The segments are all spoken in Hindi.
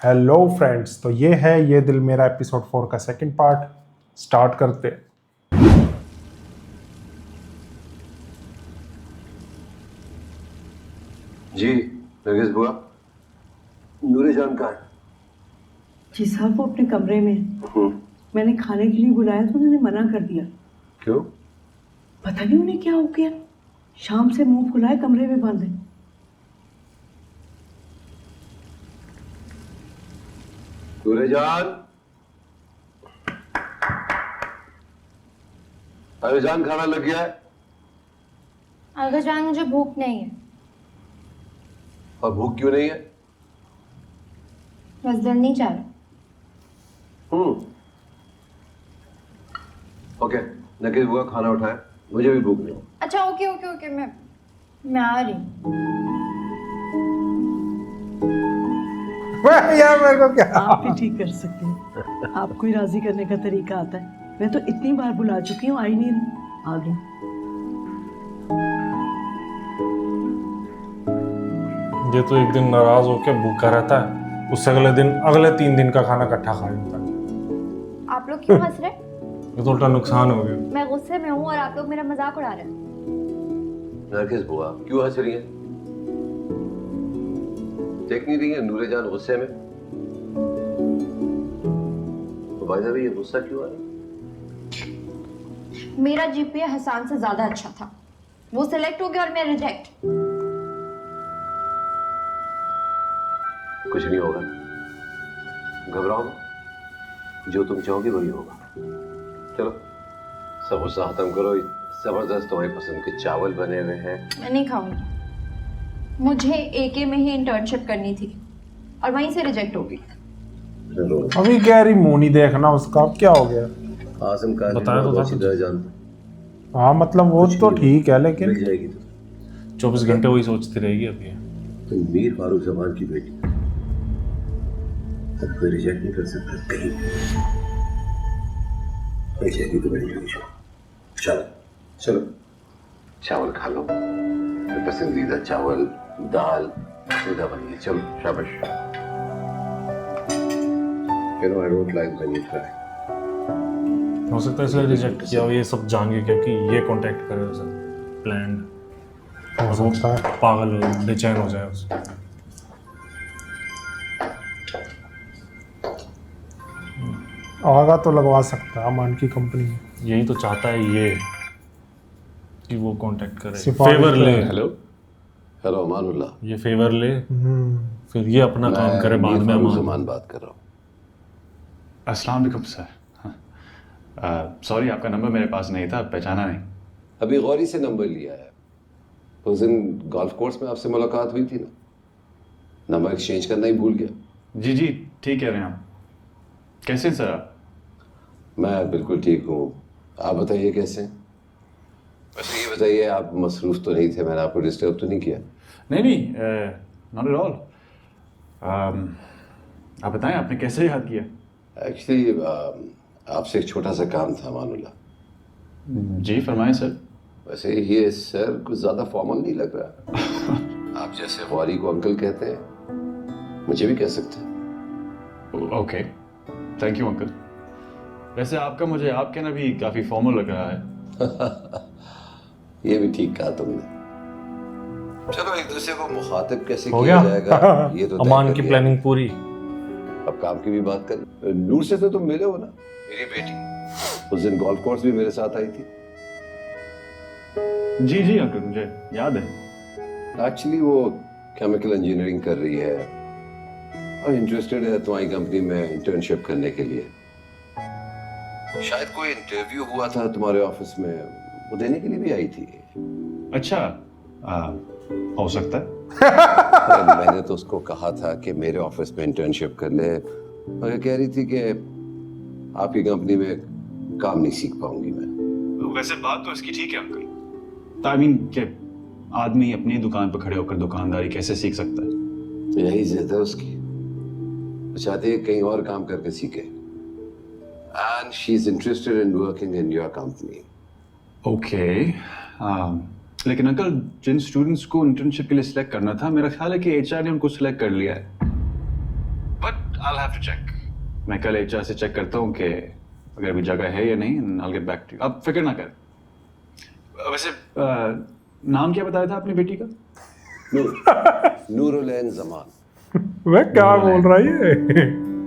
हेलो फ्रेंड्स, तो ये है ये दिल मेरा एपिसोड 4 का सेकंड पार्ट। स्टार्ट करते हैं। जी नरगिस बुआ, नूरे जान कहाँ है? जी साहब, वो अपने कमरे में है। मैंने खाने के लिए बुलाया तो उन्होंने मना कर दिया। क्यों? पता नहीं उन्हें क्या हो गया, शाम से मुंह फुलाए कमरे में बंद है। नूरे जान, अरे जान, खाना लग गया है। अगर जान मुझे भूख नहीं है। और भूख क्यों नहीं है? बस दिल नहीं चाह रहा। ओके, नरगिस बुआ खाना उठाए, मुझे भी भूख नहीं है। अच्छा ओके ओके ओके, मैं आ रही हूँ। यार मेरे को क्या, आप भी ठीक कर सकते हैं। आपको ही राजी करने का तरीका आता है। मैं तो इतनी बार बुला चुकी हूँ, आई नहीं रही। आ गई। ये तो एक दिन नाराज होकर भूखा रहता है, उससे अगले 3 दिन का खाना इकट्ठा खा लेता है। आप लोग क्यों हंस रहे? ये तो उल्टा नुकसान हो गया। मैं गुस्से में हूँ और आप लोग मेरा मजाक उड़ा रहे हैं। नरगिस बुआ क्यों हंस रही है? देख नहीं रही है नूरे जान गुस्से में? तो भाई साहब, ये गुस्सा क्यों आ रहा है? मेरा जीपीए हसान से ज्यादा अच्छा था, वो सिलेक्ट हो गया और मैं रिजेक्ट। कुछ नहीं होगा, घबराओ मत, जो तुम चाहोगे वही होगा। चलो सब गुस्सा खत्म करो। जबरदस्त तुम्हारी पसंद के चावल बने हुए हैं। मैं नहीं खाऊंगी, मुझे एके में ही इंटर्नशिप करनी थी और वहीं से रिजेक्ट हो गई। चलो, अभी कह रही मोनी देखना उसका, अब क्या हो गया? आसिम का बताया तो था अच्छी तरह जानता, हाँ मतलब वो तो ठीक है, मिल लेकिन जाएगी। तो 24 घंटे वही सोचती रहेगी अभी। तुम मीर फारूक जमान की बेटी, अब कोई रिजेक्ट नहीं कर सकता कहीं। जाएगी तो बड़ी खुश हो। चलो चलो, चावल खा लो, पसंदीदा चावल दाल सीधा बनिए। चलो शाबाश। You know I don't like when you cry. हो सकता है इसलिए रिजेक्ट किया हो, ये सब जान के, क्योंकि ये कांटेक्ट करे उसे प्लान हो सकता है, पागल हो, बेचैन हो जाए उसे। आगा तो लगवा सकता है अमान की कंपनी में। यही तो चाहता है ये कि वो कांटेक्ट करे, फेवर ले। हेलो हेलो अमानुल्लाह, ये फेवर ले, फिर ये अपना काम करे बाद में। फारूक अमान जमान बात कर रहा हूँ। अस्सलाम वालेकुम सर। सॉरी, आपका नंबर मेरे पास नहीं था, पहचाना नहीं। अभी गौरी से नंबर लिया है। उस दिन गोल्फ कोर्स में आपसे मुलाकात हुई थी ना, नंबर एक्सचेंज करना ही भूल गया। जी जी, ठीक कह रहे हैं आप। कैसे हैं सर आप? मैं बिल्कुल ठीक हूँ, आप बताइए कैसे हैं? वैसे ये बताइए, आप मसरूफ तो नहीं थे? मैंने आपको डिस्टर्ब तो नहीं किया? नहीं नहीं, नॉट एट ऑल। आप बताएं, आपने कैसे याद किया? एक्चुअली आपसे एक छोटा सा काम था अमानुल्लाह। जी फरमाएं सर। वैसे ये सर कुछ ज़्यादा फॉर्मल नहीं लग रहा। आप जैसे गौरी को अंकल कहते हैं, मुझे भी कह सकते हैं। Okay, thank you uncle. वैसे आपका मुझे आप कहना भी काफ़ी फॉर्मल लग रहा है। ये भी ठीक कहा तुमने। चलो, एक दूसरे को मुखातिब कैसे हो किया गया जाएगा ये तो तय अमान कर की लिया। प्लानिंग पूरी। अब काम की भी बात कर। नूर से तो तुम मिले हो ना, मेरी बेटी उस दिन गोल्फ कोर्स भी मेरे साथ आई थी। जी जी अंकल, मुझे याद है। एक्चुअली वो केमिकल इंजीनियरिंग कर रही है और इंटरेस्टेड है तुम्हारी कंपनी में इंटर्नशिप करने के लिए। शायद कोई इंटरव्यू हुआ था तुम्हारे ऑफिस में, वो देने के लिए भी आई थी। अच्छा, हो सकता है। अरे मैंने तो उसको कहा था कि मेरे ऑफिस में इंटर्नशिप कर ले, मगर कह रही थी कि आपकी कंपनी में काम नहीं सीख पाऊंगी मैं। वैसे बात तो इसकी ठीक है अंकल। आई मीन कि आदमी अपनी दुकान पर खड़े होकर दुकानदारी कैसे सीख सकता है? यही जिद है उसकी, वो चाहती है कहीं और काम करके सीखे। And she is interested in working in your company. Okay, लेकिन अंकल जिन स्टूडेंट्स को इंटर्नशिप के लिए सिलेक्ट करना था, मेरा ख्याल है कि एचआर ने उनको सिलेक्ट कर लिया है। But I'll have to check. मैं कल HR से चेक करता हूँ कि अगर भी जगह है या नहीं, and I'll get back to you. आप फिक्र ना कर। वैसे नाम क्या बताया था अपनी बेटी का? नूरुलैन जमान। वह क्या बोल रहा है ये?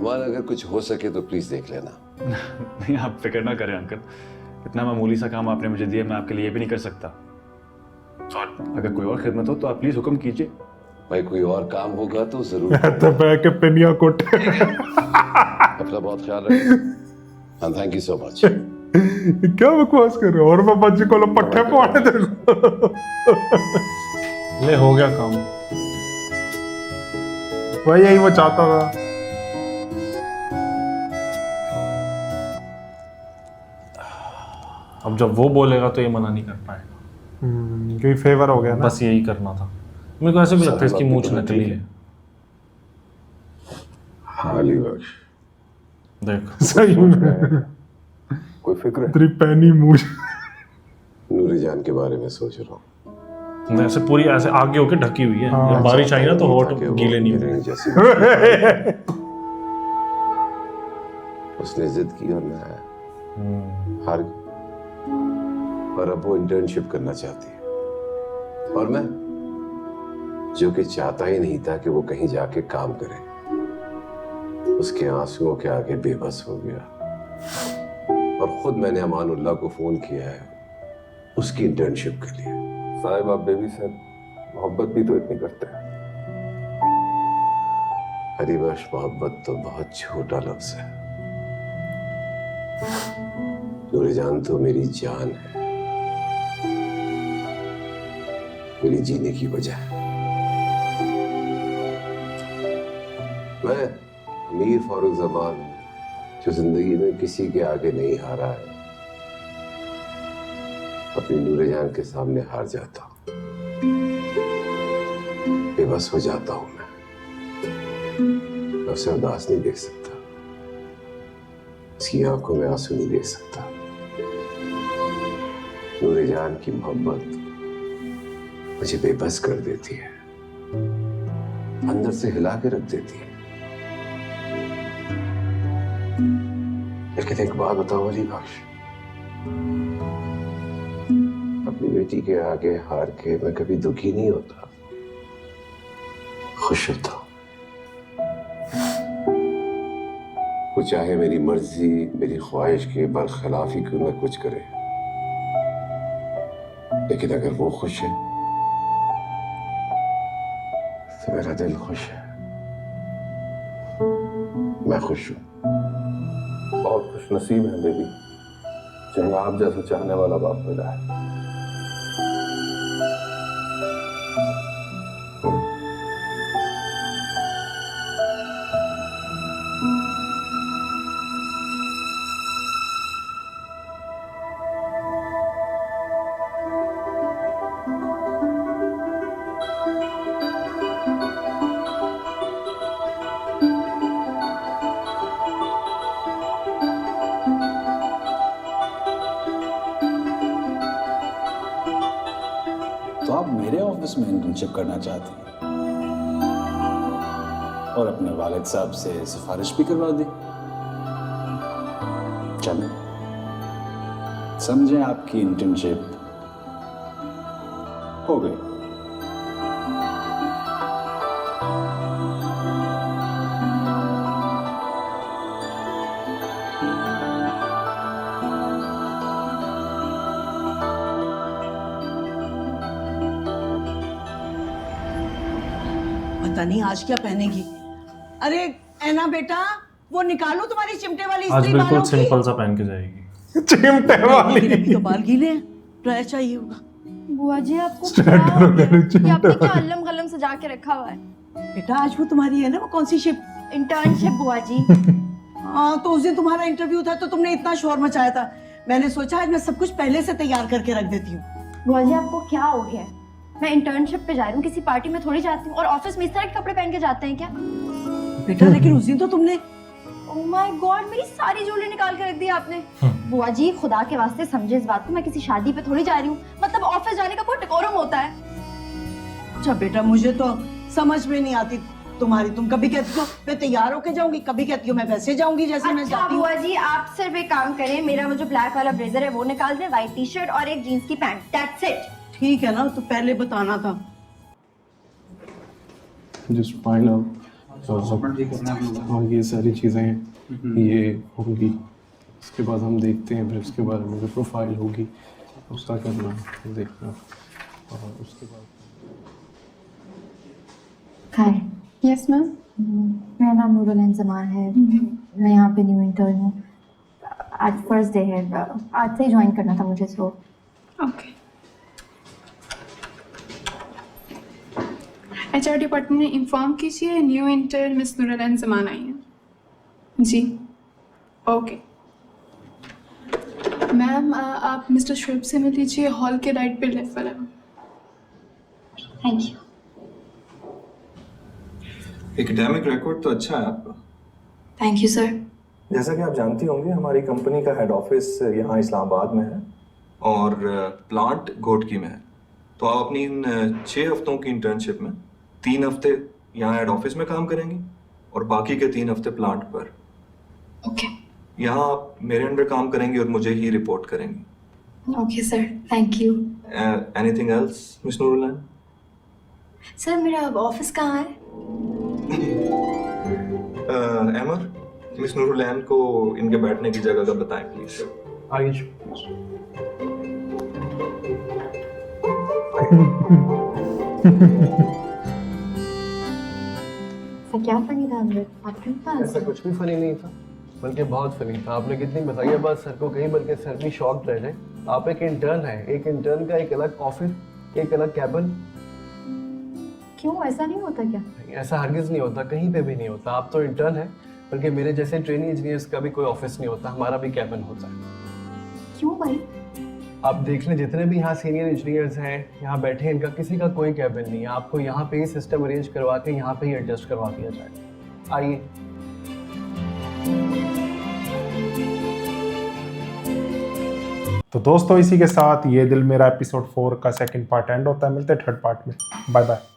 हमारा अगर कुछ हो सके तो प्लीज देख लेना। नहीं, आप फिक्र ना करें अंकल। इतना मामूली सा काम आपने मुझे दिया, मैं आपके लिए भी नहीं कर सकता। और अगर कोई और खिदमत हो तो आप प्लीज हुक्म कीजिए। भाई कोई और काम होगा तो जरूर। तो बैठ के पिनिया कोट। अपना बहुत ख्याल रखना। And thank you so much. क्या बकवास कर रहे हो? और मैं बच्चे को लो पट्टे पवाने तेरे को। ले हो गया काम। वही यही वो चाहता था। अब जब वो बोलेगा तो ये मना नहीं कर पाएगा। क्योंकि फेवर हो गया ना। बस यही करना था। मेरे को ऐसे भी लगता है इसकी मूंछ नकली है। हाली बख्श। देख सही में कोई फिक्र है? तेरी पैनी मूंछ। नूरी जान के बारे में सोच रहा हूँ। ऐसे पूरी ऐसे आगे होके ढकी हुई है। जब बारिश आई ना तो होठ गीले नहीं हुए। जैसे उसने जिद की और मैं हार गया। और अब वो इंटर्नशिप करना चाहती है और मैं जो कि चाहता ही नहीं था कि वो कहीं जाके काम करे, उसके आंसुओं के आगे बेबस हो गया। और खुद मैंने अमानुल्लाह को फोन किया है उसकी इंटर्नशिप के लिए। साहिब आप बेबी से मोहब्बत भी तो इतनी करते हैं। हरिवंश मोहब्बत तो बहुत छोटा लफ्ज है। नूरजान तो मेरी जान है, मेरी जीने की वजह है। मैं मीर फारूक जमान जो जिंदगी में किसी के आगे नहीं हारा है, अपनी नूरजान के सामने हार जाता हूं, बेबस हो जाता हूं। मैं उसे उदास नहीं देख सकता, उसकी आंखों में आंसू नहीं देख सकता। नूरजान की मोहब्बत मुझे बेबस कर देती है, अंदर से हिला के रख देती है। लेकिन एक बात बताओ अली बख्श, अपनी बेटी के आगे हार के मैं कभी दुखी नहीं होता, खुश होता हूं। वो चाहे मेरी मर्जी मेरी ख्वाहिश के बरखिलाफ ही क्यों ना कुछ करे, लेकिन अगर वो खुश है तो मेरा दिल खुश है, मैं खुश हूं। बहुत खुश नसीब है बेबी, चाहे आप जैसा चाहने वाला बाप मिला है। तो आप मेरे ऑफिस में इंटर्नशिप करना चाहती हैं और अपने वालिद साहब से सिफारिश भी करवा दी। चलें, समझें आपकी इंटर्नशिप हो गई। पता नहीं आज क्या पहनेगी। अरे ऐना बेटा, वो निकालो तुम्हारी चिमटे वाली आज इस्त्री बिल्कुल बालों की। सिंपल सा पहन के जाएगी। चिमटे वाली। लेकिन अभी तो बाल गीले हैं, ड्रायर चाहिए होगा। बुआ जी आपको Start क्या करो हो गया? मेरे चिमटे ये आपने क्या वाले। अल्लम गलम सजा के रखा हुआ है? बेटा आज वो तुम्हारी है ना, वो कौन सी शिप? इंटर्नशिप बुआ जी। हाँ तो उस दिन तुम्हारा इंटरव्यू था तो तुमने इतना शोर मचाया था, मैंने सोचा आज मैं सब कुछ पहले से तैयार करके रख देती हूँ। बुआ जी आपको क्या हो गया है? मैं इंटर्नशिप पे जा रही हूँ, किसी पार्टी में थोड़ी जाती हूँ। और ऑफिस में इस तरह के कपड़े पहन के जाते हैं क्या? बेटा लेकिन उस दिन तो तुमने ओह माय गॉड, मेरी सारी ज्वेलरी निकाल के रख दी आपने। बुआ जी खुदा के वास्ते समझे इस बात को, मैं किसी शादी पे थोड़ी जा रही हूँ। मतलब ऑफिस जाने का कोई डेकोरम होता है? अच्छा बेटा मुझे तो समझ में नहीं आती, तुम्हारी, तुम कभी कहती हो मैं तैयार होके जाऊंगी, कभी कहती हो मैं वैसे जाऊंगी जैसे मैं अच्छा जाती हूँ। बुआ जी, आप सिर्फ एक काम करें, मेरा वो जो ब्लैक वाला ब्लेजर है वो निकाल दें, व्हाइट टी शर्ट और एक जीन्स की पैंट, दैट्स इट। ठीक है ना, तो पहले बताना था। जस्ट फाइंड आउट और ये सारी चीज़ें ये होंगी, उसके बाद हम देखते हैं, फिर उसके बाद मेरी प्रोफाइल होगी, उसका करना देखना, और उसके बाद हाय। Yes ma'am. मेरा नाम नूरुल जमान है। मैं यहाँ पे न्यू इंटर्न हूँ। आज फर्स्ट डे है, आज से ही ज्वाइन करना था मुझे, सो ओके। एचआर डिपार्टमेंट में इंफॉर्म कीजिए, new intern miss Nurul Zaman आई हैं। जी ओके मैम, आप मिस्टर शुएब से मिल लीजिए, हॉल के राइट पे लेफ्ट वाला। Thank you. एकेडमिक रिकॉर्ड तो अच्छा है आपका। Thank you sir. जैसा कि आप जानती होंगी, हमारी कंपनी का हेड ऑफिस यहाँ इस्लामाबाद में है और प्लांट घोटकी में है। तो आप अपनी इन 6 हफ्तों की इंटर्नशिप में 3 हफ्ते यहाँ हेड ऑफिस में काम करेंगी और बाकी के 3 हफ्ते प्लांट पर। ओके। यहाँ आप मेरे अंडर काम करेंगी और मुझे ही रिपोर्ट करेंगी। Okay sir, thank you. Anything else miss Nurul? Sir मेरा ऑफिस कहाँ है? अमर, मिस नूरुल को इनके बैठने की जगह का बताएं प्लीज। आइए। सर क्या फनी था अंदर? आप क्यों था? ऐसा कुछ भी फनी नहीं था, बल्कि बहुत फनी था। आपने कितनी बताइए बात सर को कही, बल्कि सर भी शॉक्ड रह गए। आप एक इंटर्न है, एक इंटर्न का एक अलग ऑफिस, एक अलग कैबिन। क्यों, ऐसा नहीं होता क्या? ऐसा हरगिज नहीं होता, कहीं पे भी नहीं होता। आप तो इंटर्न है, बल्कि मेरे जैसे ट्रेनी इंजीनियर्स का भी कोई ऑफिस नहीं होता, हमारा भी कैबिन होता है। क्यों भाई? आप देख लें, जितने भी यहाँ सीनियर इंजीनियर्स हैं यहाँ बैठे हैं, इनका किसी का कोई कैबिन नहीं है। आपको यहाँ पे ही सिस्टम अरेंज करवा के यहाँ पे ही एडजस्ट करवा दिया जाए। आइए। तो दोस्तों इसी के साथ ये दिल मेरा एपिसोड 4 का सेकंड पार्ट एंड होता है। मिलते हैं थर्ड पार्ट में। Bye bye.